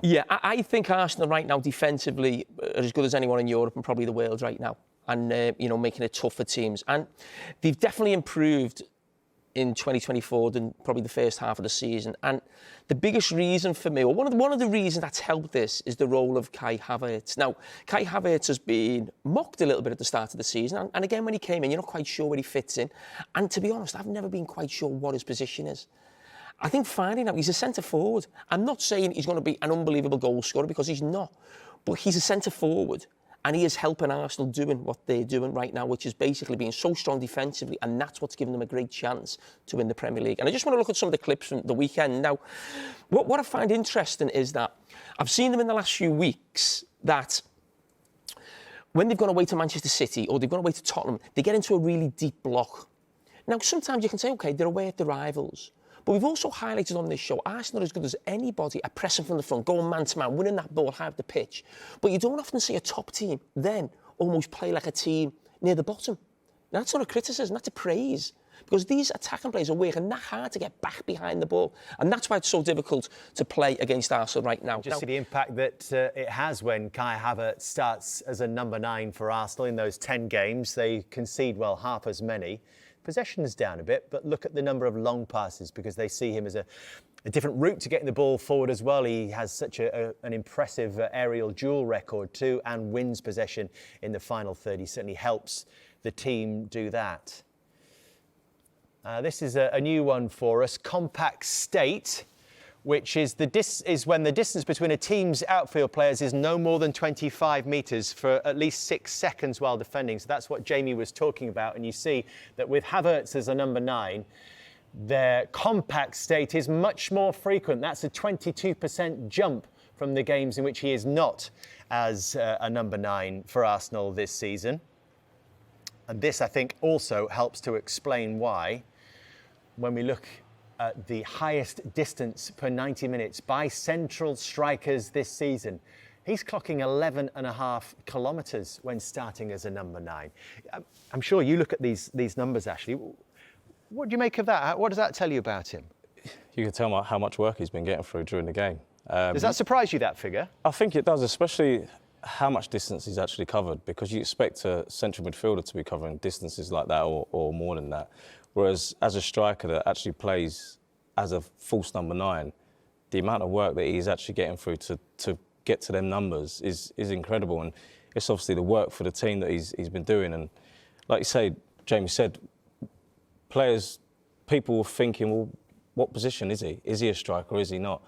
now. Yeah, I think Arsenal right now defensively are as good as anyone in Europe and probably the world right now. And, making it tough for teams. And they've definitely improved in 2024 than probably the first half of the season. And the biggest reason for me, or one of the reasons that's helped this, is the role of Kai Havertz. Now, Kai Havertz has been mocked a little bit at the start of the season. And again, when he came in, you're not quite sure where he fits in. And to be honest, I've never been quite sure what his position is. I think finding out, he's a centre-forward. I'm not saying he's going to be an unbelievable goal scorer, because he's not. But he's a centre-forward. And he is helping Arsenal doing what they're doing right now, which is basically being so strong defensively, and that's what's given them a great chance to win the Premier League. And I just want to look at some of the clips from the weekend. Now, what I find interesting is that I've seen them in the last few weeks that when they've gone away to Manchester City or they've gone away to Tottenham, they get into a really deep block. Now, sometimes you can say, OK, they're away at the rivals. But we've also highlighted on this show, Arsenal are as good as anybody at pressing from the front, going man-to-man, winning that ball high up the pitch. But you don't often see a top team then almost play like a team near the bottom. Now, that's not a criticism, that's a praise. Because these attacking players are working that hard to get back behind the ball. And that's why it's so difficult to play against Arsenal right now. Just see the impact that it has when Kai Havertz starts as a number 9 for Arsenal in those 10 games. They concede, well, half as many. Possession is down a bit, but look at the number of long passes, because they see him as a different route to getting the ball forward as well. He has such an impressive aerial duel record too, and wins possession in the final third. He certainly helps the team do that. This is a new one for us, compact state, which is when the distance between a team's outfield players is no more than 25 metres for at least 6 seconds while defending. So that's what Jamie was talking about. And you see that with Havertz as a number 9, their compact state is much more frequent. That's a 22% jump from the games in which he is not as a number 9 for Arsenal this season. And this, I think, also helps to explain why, when we look at the highest distance per 90 minutes by central strikers this season, he's clocking 11.5 kilometres when starting as a number 9. I'm sure you look at these numbers, Ashley. What do you make of that? What does that tell you about him? You can tell how much work he's been getting through during the game. Does that surprise you, that figure? I think it does, especially how much distance he's actually covered, because you expect a central midfielder to be covering distances like that or more than that. Whereas as a striker that actually plays as a false number 9, the amount of work that he's actually getting through to get to them numbers is incredible. And it's obviously the work for the team that he's been doing. And like you say, Jamie said, people were thinking, well, what position is he? Is he a striker or is he not?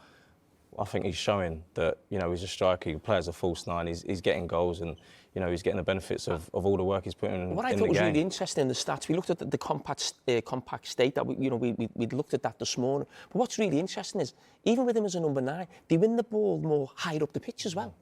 I think he's showing that, he's a striker, he can play as a false 9, he's getting goals, and, he's getting the benefits of all the work he's putting in the game. What I thought was really interesting in the stats, we looked at the compact state, that we looked at that this morning. But what's really interesting is, even with him as a number 9, they win the ball more higher up the pitch as well.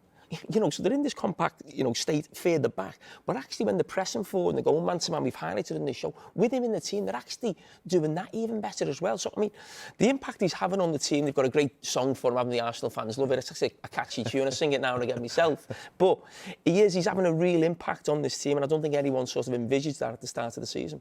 So they're in this compact, state further back. But actually, when they're pressing forward and they're going man-to-man, we've highlighted in this show, with him in the team, they're actually doing that even better as well. So, I mean, the impact he's having on the team, they've got a great song for him, having the Arsenal fans love it. It's actually a catchy tune. I sing it now and again myself. But he's having a real impact on this team, and I don't think anyone sort of envisaged that at the start of the season.